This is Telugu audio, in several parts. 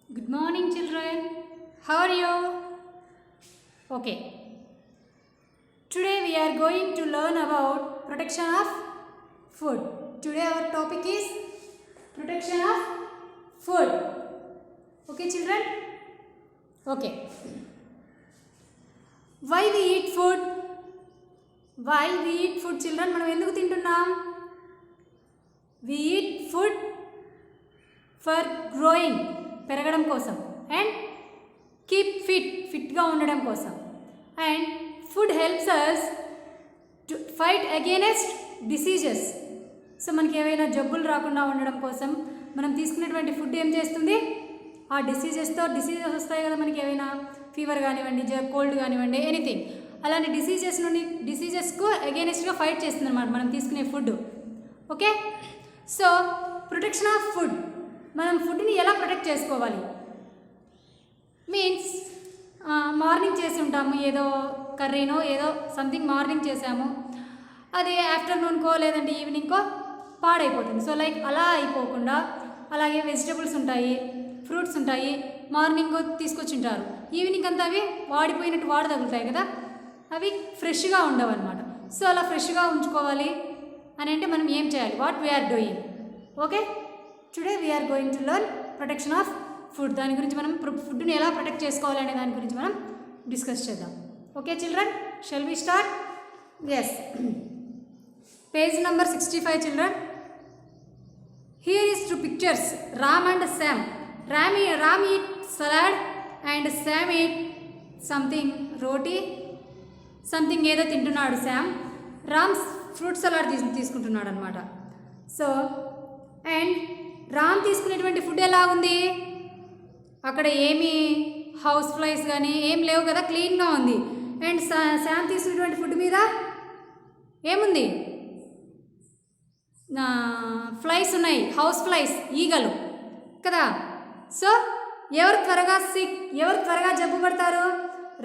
Good morning, children. How are you? Okay. Today we are going to learn about protection of food. Today our topic is protection of food. Okay, children? Okay. Why we eat food? Why we eat food, children? మనం ఎందుకు తింటున్నాం? We eat food for growing, పెరగడం కోసం, and keep ఫిట్గా ఉండడం కోసం. And food helps us to fight against diseases. So మనకి ఏవైనా జబ్బులు రాకుండా ఉండడం కోసం మనం తీసుకునేటువంటి ఫుడ్ ఏం చేస్తుంది? ఆ డిసీజెస్ వస్తాయి కదా, మనకి ఏవైనా ఫీవర్ కానివ్వండి, కోల్డ్ కానివ్వండి, ఎనీథింగ్, అలాంటి డిసీజెస్కు అగేనెస్ట్గా ఫైట్ చేస్తుంది అన్నమాట మనం తీసుకునే food. Okay, so protection of food, మనం ఫుడ్ని ఎలా ప్రొటెక్ట్ చేసుకోవాలి మీన్స్, మార్నింగ్ చేసి ఉంటాము ఏదో కర్రీనో ఏదో సంథింగ్ మార్నింగ్ చేసాము, అది ఆఫ్టర్నూన్కో లేదంటే ఈవినింగ్కో పాడైపోతుంది. సో లైక్ అలా అయిపోకుండా, అలాగే వెజిటబుల్స్ ఉంటాయి, ఫ్రూట్స్ ఉంటాయి, మార్నింగ్ తీసుకొచ్చి ఉంటారు, ఈవినింగ్ అంతా అవి వాడిపోయినట్టు తగులుతాయి కదా, అవి ఫ్రెష్గా ఉండవు అనమాట. సో అలా ఫ్రెష్గా ఉంచుకోవాలి అని అంటే మనం ఏం చేయాలి? What we are doing. Okay, today we are going to learn protection of food. దాని గురించి మనం ఫుడ్ని ఎలా ప్రొటెక్ట్ చేసుకోవాలి అనే దాని గురించి మనం డిస్కస్ చేద్దాం. Okay children, shall we start? Yes, page number 65 children. Here is 2 pictures, Ram and Sam. Ram eat salad and Sam eat something, roti, something ఏదో తింటున్నాడు శామ్. రామ్ ఫ్రూట్ సలాడ్ తీసుకుంటున్నాడు అనమాట. సో అండ్ రామ్ తీసుకునేటువంటి ఫుడ్ ఎలా ఉంది? అక్కడ ఏమీ హౌస్ ఫ్లైస్ కానీ ఏం లేవు కదా, క్లీన్గా ఉంది. అండ్ శామ్ తీసుకునేటువంటి ఫుడ్ మీద ఏముంది? ఫ్లైస్ ఉన్నాయి, హౌస్ ఫ్లైస్, ఈగలు కదా. సో ఎవరు త్వరగా జబ్బు పడతారు?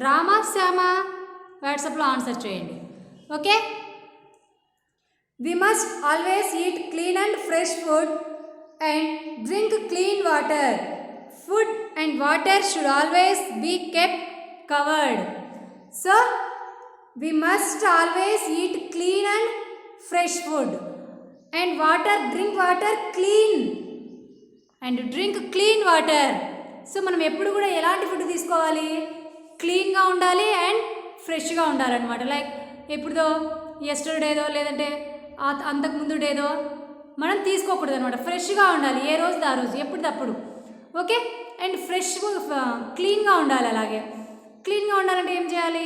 రామా శ్యామా? వాట్సాప్లో ఆన్సర్ చేయండి. Okay, we must always eat clean and fresh food and drink clean water. Food and water should always be kept covered. So we must always eat clean and fresh food and water, drink water clean and drink clean water. So మనం ఎప్పుడు కూడా ఎలాంటి ఫుడ్ తీసుకోవాలి? క్లీన్గా ఉండాలి అండ్ ఫ్రెష్గా ఉండాలన్నమాట. లైక్ ఎప్పుడుదో ఎస్టర్డేదో లేదంటే అంతకుముందు డేదో మనం తీసుకోకూడదు అనమాట. ఫ్రెష్గా ఉండాలి, ఏ రోజు ఆ రోజు, ఎప్పటిదప్పుడు. ఓకే, అండ్ ఫ్రెష్ క్లీన్గా ఉండాలి. అలాగే క్లీన్గా ఉండాలంటే ఏం చేయాలి?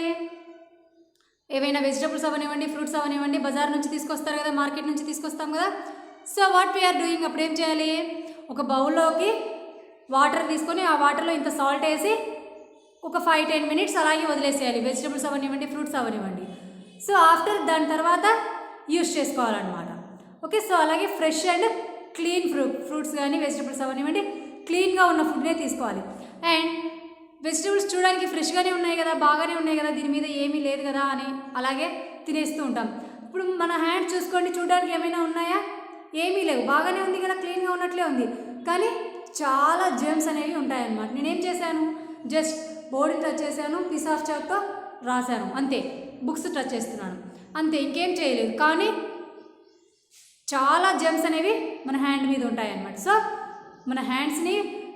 ఏవైనా వెజిటబుల్స్ అవనివ్వండి, ఫ్రూట్స్ అవనివ్వండి, బజార్ నుంచి తీసుకొస్తారు కదా, మార్కెట్ నుంచి తీసుకొస్తాం కదా. సో వాట్ వీఆర్ డూయింగ్, అప్పుడు ఏం చేయాలి? ఒక బౌల్లోకి వాటర్ తీసుకొని ఆ వాటర్లో ఇంత సాల్ట్ వేసి ఒక 5-10 minutes అలాగే వదిలేసేయాలి, వెజిటబుల్స్ అవనివ్వండి, ఫ్రూట్స్ అవనివ్వండి. సో ఆఫ్టర్ దాని తర్వాత యూస్ చేసుకోవాలన్నమాట. ఓకే, సో అలాగే ఫ్రెష్ అండ్ క్లీన్ ఫ్రూట్స్ కానీ వెజిటబుల్స్ అవనివ్వండి, క్లీన్గా ఉన్న ఫుడ్నే తీసుకోవాలి. అండ్ వెజిటబుల్స్ చూడడానికి ఫ్రెష్గానే ఉన్నాయి కదా, బాగానే ఉన్నాయి కదా, దీని మీద ఏమీ లేదు కదా అని అలాగే తినేస్తూ ఉంటాం. ఇప్పుడు మన హ్యాండ్ చూసుకోండి, చూడడానికి ఏమైనా ఉన్నాయా? ఏమీ లేవు, బాగానే ఉంది కదా, క్లీన్గా ఉన్నట్లే ఉంది. కానీ చాలా జెర్మ్స్ అనేవి ఉంటాయన్నమాట. నేనేం చేశాను? జస్ట్ బోర్డు టచ్ చేశాను, పీస్ ఆఫ్ చాక్తో రాశాను, అంతే. బుక్స్ టచ్ చేస్తున్నాను, అంతే, ఇంకేం చేయలేదు. కానీ చాలా జెర్మ్స్ అనేవి మన హ్యాండ్ మీద ఉంటాయన్నమాట. సో మన హ్యాండ్స్ని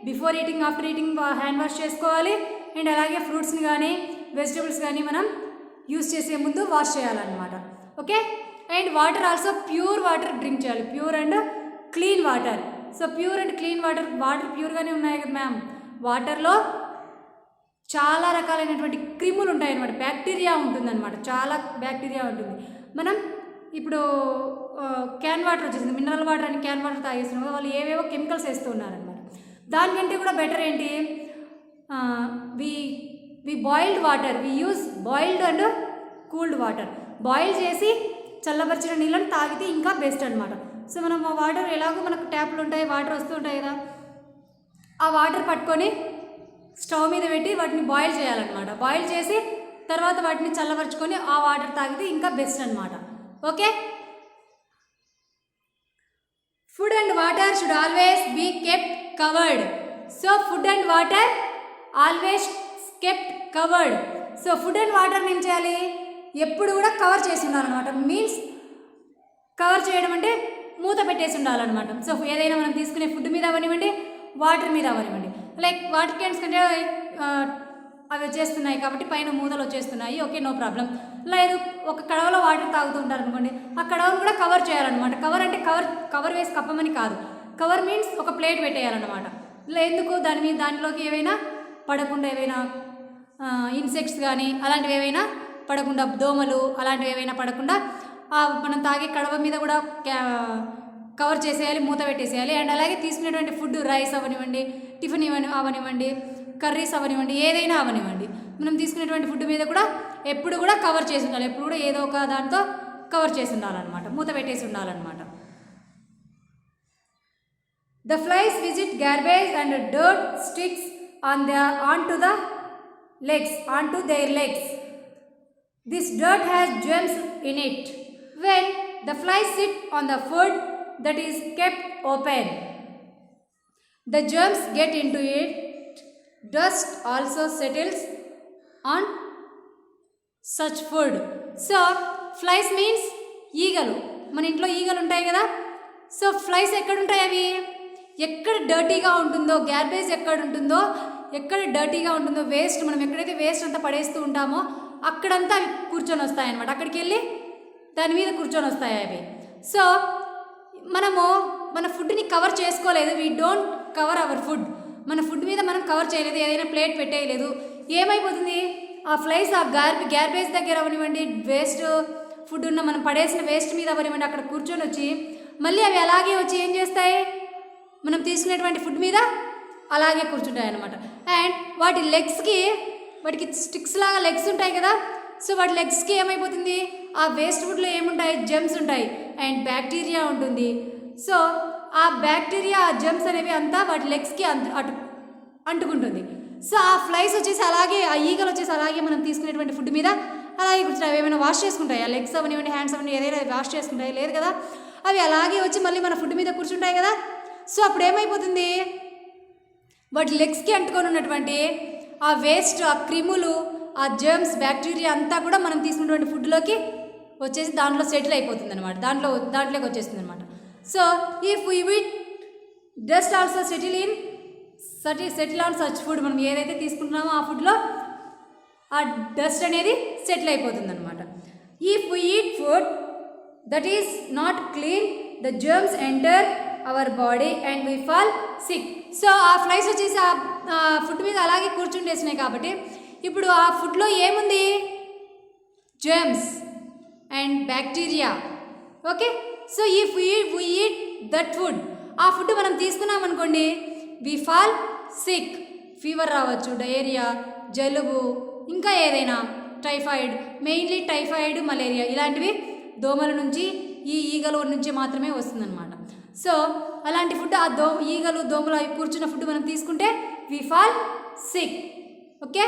before eating, after eating hand wash చేసుకోవాలి. అండ్ అలాగే ఫ్రూట్స్ని కానీ వెజిటబుల్స్ కానీ మనం యూస్ చేసే ముందు వాష్ చేయాలన్నమాట. Okay, and water also pure water drink చేయాలి, pure and clean water. So pure and clean water ప్యూర్గానే ఉన్నాయి కదా మ్యామ్. వాటర్లో చాలా రకాలైనటువంటి క్రిములు ఉంటాయన్నమాట, బ్యాక్టీరియా ఉంటుందన్నమాట, చాలా బ్యాక్టీరియా ఉంటుంది. మనం ఇప్పుడు క్యాన్ వాటర్ వచ్చేసింది, మినరల్ వాటర్ అని క్యాన్ వాటర్ తాగేస్తున్నాం కదా, వాళ్ళు ఏవేవో కెమికల్స్ వేస్తూ ఉన్నారనమాట. దానికంటే కూడా బెటర్ ఏంటి? We boiled water, we use boiled and cooled water. Boil చేసి చల్లబరిచిన నీళ్ళని తాగితే ఇంకా బెస్ట్ అనమాట. సో మనం ఆ వాటర్ ఎలాగో మనకు ట్యాప్లు ఉంటాయి, వాటర్ వస్తూ ఉంటాయి కదా, ఆ వాటర్ పట్టుకొని స్టవ్ మీద పెట్టి వాటిని బాయిల్ చేయాలన్నమాట. బాయిల్ చేసి తర్వాత వాటిని చల్లబరుచుకొని ఆ వాటర్ తాగితే ఇంకా బెస్ట్ అనమాట. Okay, food and water should always be kept covered. So food and water always kept covered. So food and వాటర్ని ఏం చేయాలి, ఎప్పుడు కూడా కవర్ చేసి ఉండాలన్నమాట. మీన్స్ కవర్ చేయడం అంటే మూత పెట్టేసి ఉండాలన్నమాట. సో ఏదైనా మనం తీసుకునే ఫుడ్ మీద అవనివ్వండి, వాటర్ మీద అవనివ్వండి. లైక్ వాటర్ క్యాన్స్ కంటే అవి వచ్చేస్తున్నాయి కాబట్టి పైన మూతలు వచ్చేస్తున్నాయి, ఓకే నో ప్రాబ్లం. లేదు ఒక కడవలో వాటర్ తాగుతూ ఉంటారు అనుకోండి, ఆ కడవను కూడా కవర్ చేయాలన్నమాట. కవర్ అంటే కవర్ వేసి కప్పమని కాదు, కవర్ మీన్స్ ఒక ప్లేట్ పెట్టేయాలన్నమాట. ఎందుకు దానిలోకి ఏవైనా పడకుండా, ఏవైనా ఇన్సెక్ట్స్ కానీ అలాంటివి ఏవైనా పడకుండా, దోమలు అలాంటివి ఏవైనా పడకుండా మనం తాగే కడవ మీద కూడా కవర్ చేసేయాలి, మూత పెట్టేసేయాలి. అండ్ అలాగే తీసుకునేటువంటి ఫుడ్ రైస్ అవనివ్వండి, టిఫిన్ అవనివ్వండి, కర్రీస్ అవనివ్వండి, ఏదైనా అవనివ్వండి, మనం తీసుకునేటువంటి ఫుడ్ మీద కూడా ఎప్పుడు కూడా కవర్ చేసి ఉండాలి. ఎప్పుడు కూడా ఏదో ఒక దాంతో కవర్ చేసి ఉండాలన్నమాట, మూత పెట్టేసి ఉండాలన్నమాట. The flies visit garbage and dirt sticks onto their legs. This dirt has germs in it. When the flies sit on the food that is kept open, the germs get into it. Dust also settles on such food. So flies means ఈగలు. మన ఇంట్లో ఈగలు ఉంటాయి కదా. సో ఫ్లైస్ ఎక్కడ ఉంటాయి, అవి ఎక్కడ డర్టీగా ఉంటుందో, గ్యార్బేజ్ ఎక్కడ ఉంటుందో, ఎక్కడ డర్టీగా ఉంటుందో, వేస్ట్ మనం ఎక్కడైతే వేస్ట్ అంతా పడేస్తూ ఉంటామో అక్కడంతా అవి కూర్చొని వస్తాయి అన్నమాట. అక్కడికి వెళ్ళి దాని మీద కూర్చొని వస్తాయి అవి. సో మనము మన ఫుడ్ని కవర్ చేసుకోలేదు, we don't cover our food. మన ఫుడ్ మీద మనం కవర్ చేయలేదు, ఏదైనా ప్లేట్ పెట్టేయలేదు, ఏమైపోతుంది ఆ ఫ్లైస్ ఆ గ్యార్బేజ్ దగ్గర అవనివ్వండి, వేస్ట్ ఫుడ్ ఉన్న మనం పడేసిన వేస్ట్ మీద అవనివ్వండి, అక్కడ కూర్చొని వచ్చి మళ్ళీ అవి అలాగే వచ్చి ఏం చేస్తాయి, మనం తీసుకునేటువంటి ఫుడ్ మీద అలాగే కూర్చుంటాయి అన్నమాట. అండ్ వాటికి స్టిక్స్ లాగా లెగ్స్ ఉంటాయి కదా. సో వాటి లెగ్స్కి ఏమైపోతుంది, ఆ వేస్ట్ ఫుడ్లో ఏముంటాయి, జెమ్స్ ఉంటాయి అండ్ బ్యాక్టీరియా ఉంటుంది. సో ఆ బ్యాక్టీరియా, ఆ జెమ్స్ అనేవి అంతా వాటి లెగ్స్కి అంటుకుంటుంది. సో ఆ ఫ్లైస్ వచ్చేసి అలాగే, ఆ ఈగలు వచ్చేసి అలాగే మనం తీసుకునేటువంటి ఫుడ్ మీద అలాగే కూర్చుంటాయి. అవి ఏమైనా వాష్ చేసుకుంటాయి, ఆ లెగ్స్ అవనివ్వండి, హ్యాండ్స్ అవనివ్వండి, ఏదైనా వాష్ చేసుకుంటాయి, లేదు కదా. అవి అలాగే వచ్చి మళ్ళీ మన ఫుడ్ మీద కూర్చుంటాయి కదా. సో అప్పుడు ఏమైపోతుంది, వాటి లెగ్స్కి అంటుకొని ఉన్నటువంటి ఆ వేస్ట్, ఆ క్రిములు, ఆ జర్మ్స్, బ్యాక్టీరియా అంతా కూడా మనం తీసుకున్నటువంటి ఫుడ్లోకి వచ్చేసి దాంట్లో సెటిల్ అయిపోతుంది అనమాట, దాంట్లోకి వచ్చేస్తుంది అనమాట. So if we with dust also settle on such food, మనం ఏదైతే తీసుకుంటున్నామో ఆ ఫుడ్లో ఆ డస్ట్ అనేది సెటిల్ అయిపోతుంది అనమాట. If we eat food that is not clean, the germs enter our body and we fall sick. So ఆ ఫ్లైస్ వచ్చేసి ఆ ఫుడ్ మీద అలాగే కూర్చుండేసినాయి కాబట్టి ఇప్పుడు ఆ ఫుడ్లో ఏముంది, germs and bacteria. Okay, so if we eat that food, ఆ ఫుడ్ మనం తీసుకున్నాం అనుకోండి, వీ ఫాల్ సిక్, ఫీవర్ రావచ్చు, డయేరియా, జలుబు, ఇంకా ఏదైనా టైఫాయిడ్, మెయిన్లీ టైఫాయిడ్, మలేరియా ఇలాంటివి దోమల నుంచి, ఈ ఈగల నుంచి మాత్రమే వస్తుందన్నమాట. సో అలాంటి ఫుడ్, ఆ ఈగలు, దోమలు అవి కూర్చున్న ఫుడ్ మనం తీసుకుంటే we fall sick. Okay,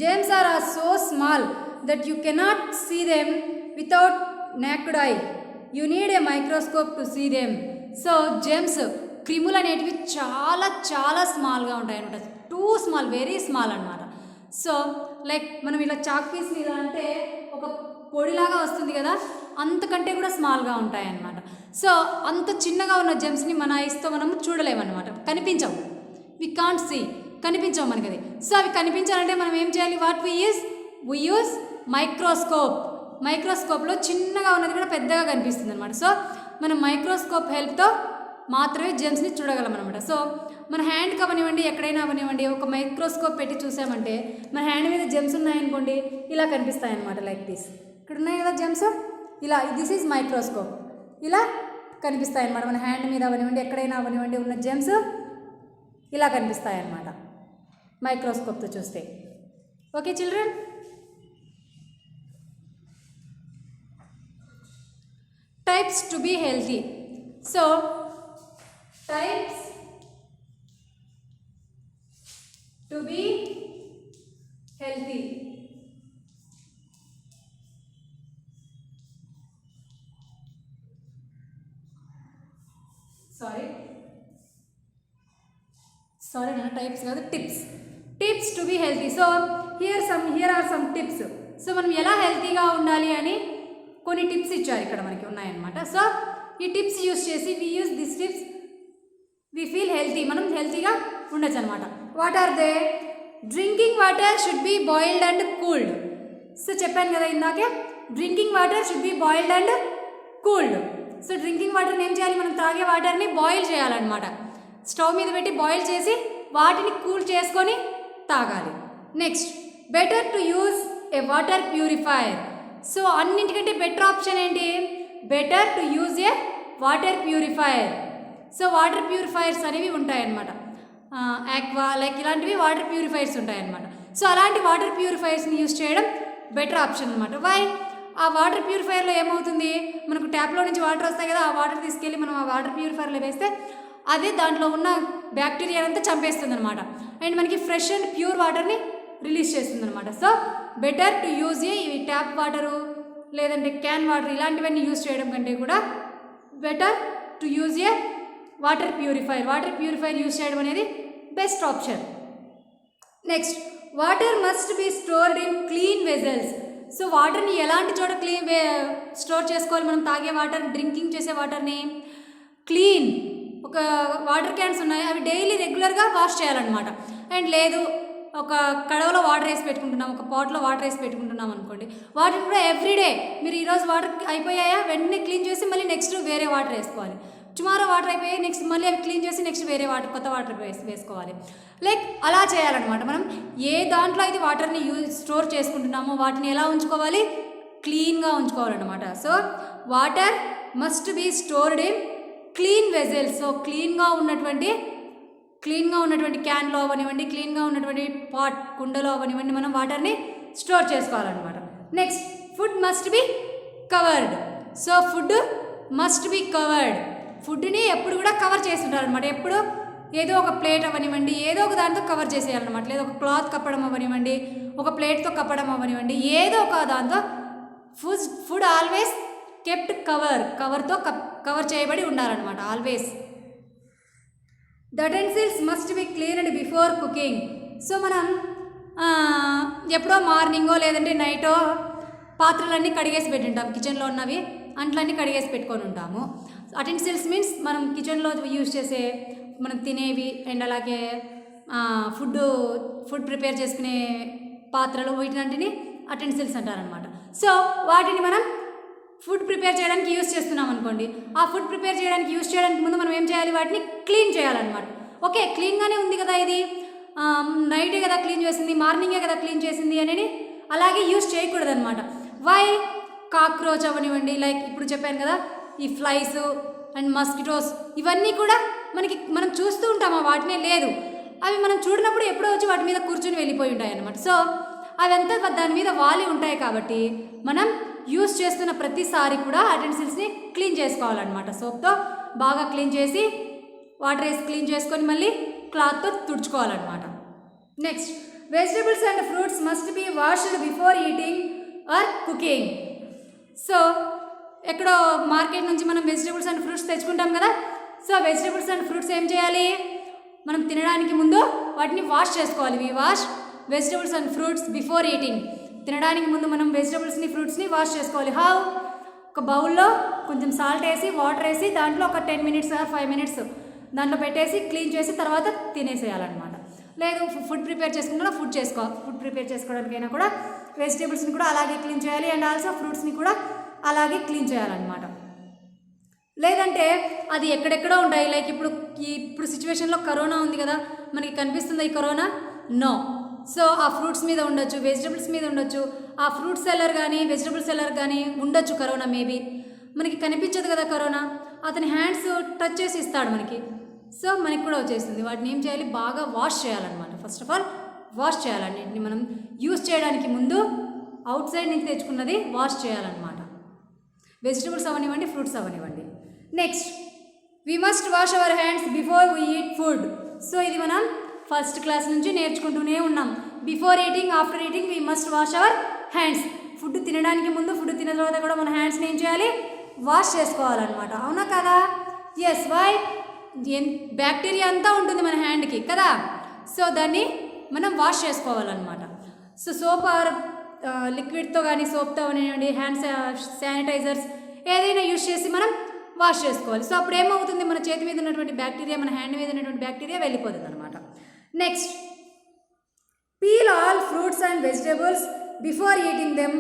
germs are so small that you cannot see them without naked eye. You need a microscope to see them. So germs, క్రిములు అనేటివి చాలా చాలా స్మాల్గా ఉంటాయి అనమాట, టూ స్మాల్, వెరీ స్మాల్ అనమాట. సో లైక్ మనం ఇలా చాక్ పీస్ ఇలా అంటే ఒక పొడిలాగా వస్తుంది కదా, అంతకంటే కూడా స్మాల్గా ఉంటాయి అన్నమాట. సో అంత చిన్నగా ఉన్న జెమ్స్ని మన ఐస్తో మనం చూడలేమన్నమాట, కనిపించవు, వి కాంట్ సీ, కనిపించవు మనకి అది. సో అవి కనిపించాలంటే మనం ఏం చేయాలి, వాట్ వి యూజ్ మైక్రోస్కోప్. మైక్రోస్కోప్లో చిన్నగా ఉన్నది కూడా పెద్దగా కనిపిస్తుంది అనమాట. సో మనం మైక్రోస్కోప్ హెల్ప్తో మాత్రమే జెమ్స్ని చూడగలం అనమాట. సో మన హ్యాండ్కి అవనివ్వండి, ఎక్కడైనా అవనివ్వండి, ఒక మైక్రోస్కోప్ పెట్టి చూసామంటే మన హ్యాండ్ మీద జెమ్స్ ఉన్నాయనుకోండి, ఇలా కనిపిస్తాయి అనమాట, లైక్ దిస్. ఇక్కడ ఉన్నాయి కదా జెమ్స్, ఇలా, దిస్ ఈజ్ మైక్రోస్కోప్, ఇలా కనిపిస్తాయి అనమాట. మన హ్యాండ్ మీద అవనివ్వండి, ఎక్కడైనా అవనివ్వండి ఉన్న జెమ్స్ ఇలా కనిపిస్తాయి అన్నమాట మైక్రోస్కోప్తో చూస్తే. Okay children, types to be healthy. So types to be healthy. Sorry. Sorry నా టైప్స్ కాదు, tips to be healthy. So here are some tips. So మనం ఎలా హెల్తీగా ఉండాలి అని కొన్ని టిప్స్ ఇచ్చారు ఇక్కడ మనకి ఉన్నాయన్నమాట. సో ఈ టిప్స్ యూస్ చేసి use this tips we feel healthy, మనం హెల్తీగా ఉండొచ్చు అనమాట. What are they? Drinking water should be boiled and cooled. So చెప్పాను కదా ఇందాకే, drinking water should be boiled and cooled. So drinking వాటర్ని ఏం చేయాలి, మనం తాగే వాటర్ని బాయిల్ చేయాలన్నమాట. స్టవ్ మీద పెట్టి బాయిల్ చేసి వాటిని కూల్ చేసుకొని తాగాలి. Next, better to use a water purifier. So అన్నింటికంటే బెటర్ ఆప్షన్ ఏంటి? Better to use a water purifier. So water purifiers అనేవి ఉంటాయన్నమాట, ఆక్వా లైక్ ఇలాంటివి వాటర్ ప్యూరిఫైయర్స్ ఉంటాయన్నమాట. సో అలాంటి వాటర్ ప్యూరిఫైయర్స్ని యూజ్ చేయడం బెటర్ ఆప్షన్ అనమాట. వై? ఆ వాటర్ ప్యూరిఫైయర్లో ఏమవుతుంది, మనకు ట్యాప్లో నుంచి వాటర్ వస్తాయి కదా, ఆ వాటర్ తీసుకెళ్ళి మనం ఆ వాటర్ ప్యూరిఫైయర్లో వేస్తే అదే దాంట్లో ఉన్న బ్యాక్టీరియా అంతా చంపేస్తుంది అనమాట, అండ్ మనకి ఫ్రెష్ అండ్ ప్యూర్ వాటర్ని రిలీజ్ చేస్తుంది అనమాట. సో బెటర్ టు యూజ్ ఈ ట్యాప్ వాటరు లేదంటే క్యాన్ వాటర్ ఇలాంటివన్నీ యూజ్ చేయడం కంటే కూడా better to use a water purifier use చేయడం అనేది best option. Next, water must be stored in clean vessels. So వాటర్ని ఎలాంటి చోట స్టోర్ చేసుకోవాలి, మనం తాగే వాటర్, డ్రింకింగ్ చేసే వాటర్ని క్లీన్ ఒక వాటర్ క్యాన్స్ ఉన్నాయి, అవి డైలీ రెగ్యులర్గా వాష్ చేయాలన్నమాట. అండ్ లేదు ఒక కడవలో వాటర్ వేసి పెట్టుకుంటున్నాం, ఒక పాట్లో వాటర్ వేసి పెట్టుకుంటున్నాం అనుకోండి, వాటిని కూడా ఎవ్రీడే మీరు ఈరోజు వాటర్ అయిపోయాయా వెంటనే క్లీన్ చేసి మళ్ళీ నెక్స్ట్ వేరే వాటర్ వేసుకోవాలి. టుమారో వాటర్ అయిపోయాయి నెక్స్ట్ మళ్ళీ అవి క్లీన్ చేసి నెక్స్ట్ వేరే వాటర్ కొత్త వాటర్ వేసుకోవాలి. లైక్ అలా చేయాలన్నమాట. మనం ఏ దాంట్లో అయితే వాటర్ని స్టోర్ చేసుకుంటున్నామో వాటిని ఎలా ఉంచుకోవాలి, క్లీన్గా ఉంచుకోవాలన్నమాట. So water must be stored in clean vessels. So క్లీన్గా ఉన్నటువంటి క్యాన్లో అవనివ్వండి, క్లీన్గా ఉన్నటువంటి కుండలో అవనివ్వండి, మనం వాటర్ని స్టోర్ చేసుకోవాలన్నమాట. Next, food must be covered. So food must be covered. ఫుడ్ని ఎప్పుడు కూడా కవర్ చేస్తుంటారు అనమాట. ఎప్పుడు ఏదో ఒక ప్లేట్ అవనివ్వండి, ఏదో ఒక దాంతో కవర్ చేసేయాలన్నమాట. లేదా ఒక క్లాత్ కప్పడం అవనివ్వండి, ఒక ప్లేట్తో కప్పడం అవనివ్వండి, ఏదో ఒక దాంతో ఫుడ్ ఆల్వేస్ కెప్ట్ కవర్తో కవర్ చేయబడి ఉండాలన్నమాట always. The utensils must be cleaned before cooking. So మనం ఎప్పుడో మార్నింగో లేదంటే నైటో పాత్రలన్నీ కడిగేసి పెట్టుంటాం, కిచెన్లో ఉన్నవి అంట్లన్నీ కడిగేసి పెట్టుకొని ఉంటాము. అటెన్సిల్స్ మీన్స్ మనం కిచెన్లో యూజ్ చేసే మనం తినేవి అండ్ అలాగే ఫుడ్ ప్రిపేర్ చేసుకునే పాత్రలు వీటినంటిని అటెన్సిల్స్ అంటారనమాట. సో వాటిని మనం ఫుడ్ ప్రిపేర్ చేయడానికి యూజ్ చేస్తున్నాం అనుకోండి, ఆ ఫుడ్ ప్రిపేర్ చేయడానికి యూజ్ చేయడానికి ముందు మనం ఏం చేయాలి, వాటిని క్లీన్ చేయాలన్నమాట. ఓకే క్లీన్గానే ఉంది కదా, ఇది నైటే కదా క్లీన్ చేసింది, మార్నింగే కదా క్లీన్ చేసింది అని అలాగే యూజ్ చేయకూడదు అనమాట. వై? కాక్రోచ్ అవనివ్వండి, లైక్ ఇప్పుడు చెప్పాను కదా ఈ ఫ్లైస్ అండ్ మస్కిటోస్ ఇవన్నీ కూడా మనం చూస్తూ ఉంటాం, వాటినే లేదు అవి మనం చూడనప్పుడు ఎప్పుడో వచ్చి వాటి మీద కూర్చొని వెళ్ళిపోయి ఉంటాయి అన్నమాట. సో అవంతా దాని మీద వాలి ఉంటాయి కాబట్టి మనం యూస్ చేస్తున్న ప్రతిసారి కూడా అటెన్సిల్స్ని క్లీన్ చేసుకోవాలన్నమాట. సోప్తో బాగా క్లీన్ చేసి వాటర్ వేసి క్లీన్ చేసుకొని మళ్ళీ క్లాత్తో తుడుచుకోవాలన్నమాట. Next, vegetables and fruits must be washed before eating or cooking. So ఎక్కడో మార్కెట్ నుంచి మనం వెజిటబుల్స్ అండ్ ఫ్రూట్స్ తెచ్చుకుంటాం కదా, సో వెజిటబుల్స్ అండ్ ఫ్రూట్స్ ఏం చేయాలి, మనం తినడానికి ముందు వాటిని వాష్ చేసుకోవాలి. We wash vegetables and fruits before eating. తినడానికి ముందు మనం వెజిటబుల్స్ని ఫ్రూట్స్ని వాష్ చేసుకోవాలి. హౌ? ఒక బౌల్లో కొంచెం సాల్ట్ వేసి వాటర్ వేసి దాంట్లో ఒక 10 minutes ఆర్ 5 minutes దాంట్లో పెట్టేసి క్లీన్ చేసి తర్వాత తినేసేయాలన్నమాట. లేదు ఫుడ్ ప్రిపేర్ చేసుకుంటున్నా ఫుడ్ ప్రిపేర్ చేసుకోవడానికైనా కూడా వెజిటేబుల్స్ని కూడా అలాగే క్లీన్ చేయాలి అండ్ ఆల్సో ఫ్రూట్స్ని కూడా అలాగే క్లీన్ చేయాలన్నమాట. లేదంటే అది ఎక్కడెక్కడో ఉంటాయి, లైక్ ఇప్పుడు సిచ్యువేషన్లో కరోనా ఉంది కదా, మనకి కనిపిస్తుంది ఈ కరోనా? నో. సో ఆ ఫ్రూట్స్ మీద ఉండొచ్చు, వెజిటబుల్స్ మీద ఉండొచ్చు, ఆ ఫ్రూట్ సెల్లర్ కానీ వెజిటబుల్ సెల్లర్ కానీ ఉండొచ్చు కరోనా. మేబీ మనకి కనిపించదు కదా కరోనా, అతని హ్యాండ్స్ టచ్ చేసి ఇస్తాడు మనకి, సో మనకి కూడా వచ్చేస్తుంది. వాటిని ఏం చేయాలి, బాగా వాష్ చేయాలన్నమాట. ఫస్ట్ ఆఫ్ ఆల్ వాష్ చేయాలన్నింటిని మనం యూస్ చేయడానికి ముందు అవుట్ సైడ్ నుంచి తెచ్చుకున్నది వాష్ చేయాలన్నమాట. వెజిటబుల్స్ అవనివ్వండి, ఫ్రూట్స్ అవనివ్వండి. Next, we must wash our hands before we eat food. So ఇది మనం ఫస్ట్ క్లాస్ నుంచి నేర్చుకుంటూనే ఉన్నాం. Before eating, after eating we must wash our hands. Food తినడానికి ముందు, ఫుడ్ తిన్న తర్వాత కూడా మన హ్యాండ్స్ని ఏం చేయాలి, వాష్ చేసుకోవాలన్నమాట. అవునా కదా? ఎస్. వై? బ్యాక్టీరియా అంతా ఉంటుంది మన హ్యాండ్కి కదా. సో దాన్ని మనం వాష్ చేసుకోవాలన్నమాట. సో సోప్ ఆర్ లిక్విడ్తో కానీ సోప్తో కానివ్వండి, హ్యాండ్ శానిటైజర్స్ ఏదైనా యూజ్ చేసి మనం వాష్ చేసుకోవాలి. సో అప్పుడు ఏమవుతుంది, మన చేతి మీద ఉన్నటువంటి బ్యాక్టీరియా మన హ్యాండ్ మీద ఉన్నటువంటి బ్యాక్టీరియా వెళ్ళిపోతుంది అనమాట. Next, peel all fruits and vegetables before eating them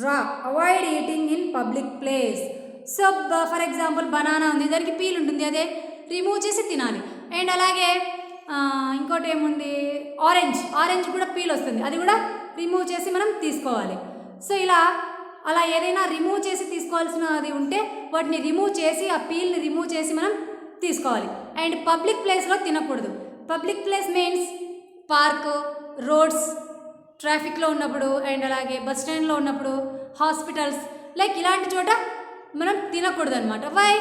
raw. Avoid eating in public place. So for example banana ఉంది, దానికి పీల్ ఉంటుంది, అదే రిమూవ్ చేసి తినాలి. అండ్ అలాగే ఇంకోటి ఏముంది, ఆరెంజ్ కూడా పీల్ వస్తుంది, అది కూడా రిమూవ్ చేసి మనం తీసుకోవాలి. సో అలా ఏదైనా రిమూవ్ చేసి తీసుకోవాల్సినది ఉంటే వాటిని రిమూవ్ చేసి ఆ పీల్ని రిమూవ్ చేసి మనం తీసుకోవాలి. అండ్ పబ్లిక్ ప్లేస్లో తినకూడదు. Public place means park, roads, ట్రాఫిక్లో ఉన్నప్పుడు, అండ్ అలాగే బస్ స్టాండ్లో ఉన్నప్పుడు, హాస్పిటల్స్, లైక్ ఇలాంటి చోట మనం తినకూడదు అనమాట. వై?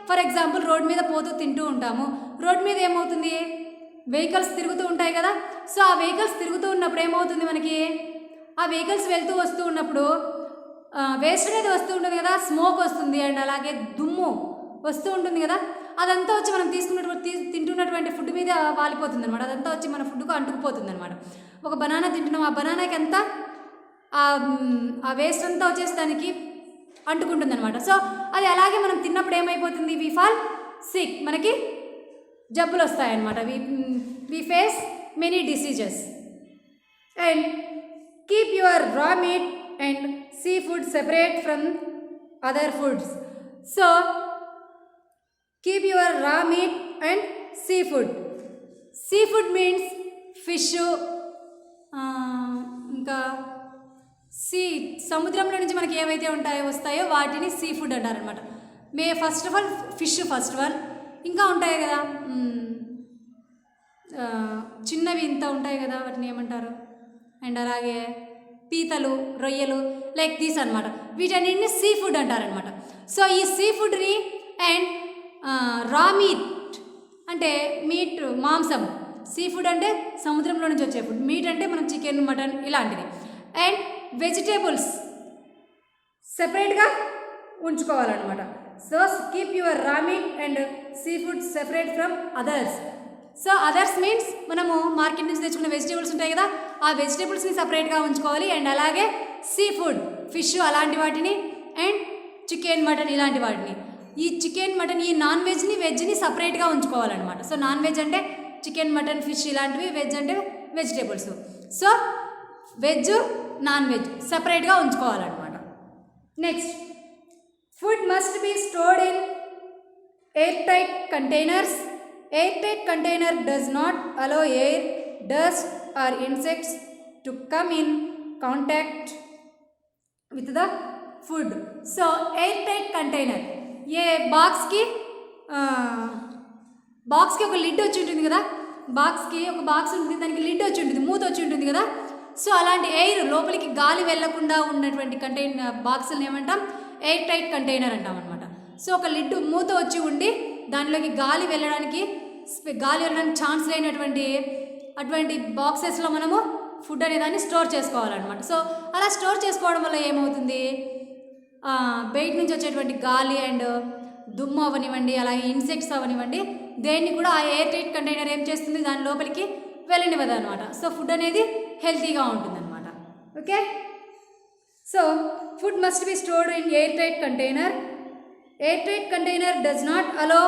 ఫర్ ఎగ్జాంపుల్ రోడ్ మీద పోతూ తింటూ ఉంటాము. రోడ్ మీద ఏమవుతుంది, వెహికల్స్ తిరుగుతూ ఉంటాయి కదా. సో ఆ వెహికల్స్ తిరుగుతూ ఉన్నప్పుడు ఏమవుతుంది, మనకి ఆ వెహికల్స్ వెళ్తూ వస్తూ ఉన్నప్పుడు వేస్ట్ అనేది వస్తూ ఉంటుంది కదా, స్మోక్ వస్తుంది, అండ్ అలాగే దుమ్ము వస్తూ ఉంటుంది కదా. అదంతా వచ్చి మనం తింటున్నటువంటి ఫుడ్ మీద వాలిపోతుంది అనమాట. అదంతా వచ్చి మన ఫుడ్కు అంటుకుపోతుంది అనమాట. ఒక బనానా తింటున్నాం, ఆ బనానాకి అంతా ఆ వేస్ట్ అంతా వచ్చేసి దానికి అంటుకుంటుంది అనమాట. సో అది అలాగే మనం తిన్నప్పుడు ఏమైపోతుంది, వి ఫాల్ సిక్, మనకి జబ్బులు వస్తాయన్నమాట. We face many diseases. And keep your raw meat and sea food separate from other foods. So keep your raw meat and sea food. Sea food means fish, ఇంకా సముద్రంలో నుంచి మనకి ఏవైతే వస్తాయో వాటిని సీ ఫుడ్ అంటారనమాట. First of all fish, first of all ఇంకా ఉంటాయి కదా చిన్నవి ఇంత ఉంటాయి కదా, వాటిని ఏమంటారు, అండ్ అలాగే పీతలు, రొయ్యలు, లైక్ దీస్ అనమాట. వీటన్నిటిని సీ ఫుడ్ అంటారనమాట. సో ఈ సీ ఫుడ్ని అండ్ రా మీట్ అంటే మీట్, మాంసం. సీ ఫుడ్ అంటే సముద్రంలో నుంచి వచ్చే ఫుడ్. మీట్ అంటే మనం చికెన్, మటన్ ఇలాంటిది. అండ్ వెజిటేబుల్స్ సెపరేట్గా ఉంచుకోవాలన్నమాట. So keep your raw meat and sea food separate from others. So others means మనము మార్కెట్ నుంచి తెచ్చుకున్న వెజిటేబుల్స్ ఉంటాయి కదా, ఆ వెజిటేబుల్స్ని సపరేట్గా ఉంచుకోవాలి. అండ్ అలాగే సీ ఫుడ్, ఫిష్ అలాంటి వాటిని, అండ్ చికెన్, మటన్ ఇలాంటి వాటిని. ఈ చికెన్, మటన్, ఈ నాన్ వెజ్ని సపరేట్గా ఉంచుకోవాలన్నమాట. సో నాన్ వెజ్ అంటే చికెన్, మటన్, ఫిష్ ఇలాంటివి, వెజ్ అంటే vegetables. So veg, non veg సపరేట్గా ఉంచుకోవాలన్నమాట. Next, food must be stored in airtight containers. Airtight container does not allow air, dust or insects to come in contact with the food. So airtight container, ये బాక్స్కి ఒక లిడ్ వచ్చి ఉంటుంది కదా, బాక్స్కి ఒక బాక్స్ ఉంటుంది, దానికి లిడ్ వచ్చి ఉంటుంది, మూత వచ్చి ఉంటుంది కదా. సో అలాంటి ఎయిర్ లోపలికి గాలి వెళ్ళకుండా ఉన్నటువంటి కంటైనర్ బాక్సులను ఏమంటాం, ఎయిర్ టైట్ కంటైనర్ అంటాం అనమాట. సో ఒక లిడ్, మూత వచ్చి ఉండి దానిలోకి గాలి వెళ్ళడానికి ఛాన్స్ లేనటువంటి అటువంటి బాక్సెస్లో మనము ఫుడ్ అనేదాన్ని స్టోర్ చేసుకోవాలన్నమాట. సో అలా స్టోర్ చేసుకోవడం వల్ల ఏమవుతుంది, బయట నుంచి వచ్చేటువంటి గాలి అండ్ దుమ్ము అవనివ్వండి, అలాగే ఇన్సెక్ట్స్ అవనివ్వండి, దేన్ని కూడా ఆ ఎయిర్ టైట్ కంటైనర్ ఏం చేస్తుంది, దాని లోపలికి వెళ్ళనివ్వదు అనమాట. సో ఫుడ్ అనేది హెల్తీగా ఉంటుందన్నమాట. Okay, so food must be stored in airtight container. Airtight container does not allow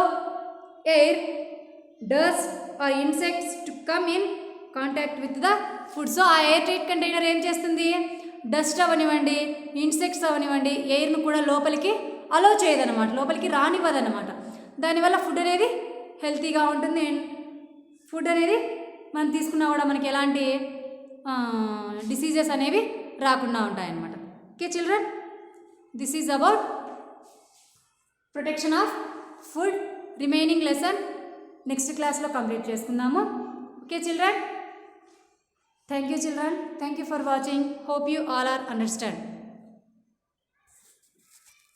air, dust or insects to come in contact with the food. So ఆ ఎయిర్ టైట్ కంటైనర్ ఏం చేస్తుంది, డస్ట్ అవనివ్వండి, ఇన్సెక్ట్స్ అవనివ్వండి, ఎయిర్ను కూడా లోపలికి అలో చేయదన్నమాట, లోపలికి రానివ్వదన్నమాట. దానివల్ల ఫుడ్ అనేది హెల్తీగా ఉంటుంది. అండ్ ఫుడ్ అనేది మనం తీసుకున్నా కూడా మనకి ఎలాంటి డిసీజెస్ అనేవి రాకుండా ఉంటాయన్నమాట. Okay children, this is about protection of food. Remaining lesson next క్లాస్లో కంప్లీట్ చేసుకుందాము. Okay children, thank you children, thank you for watching. Hope you all are understand.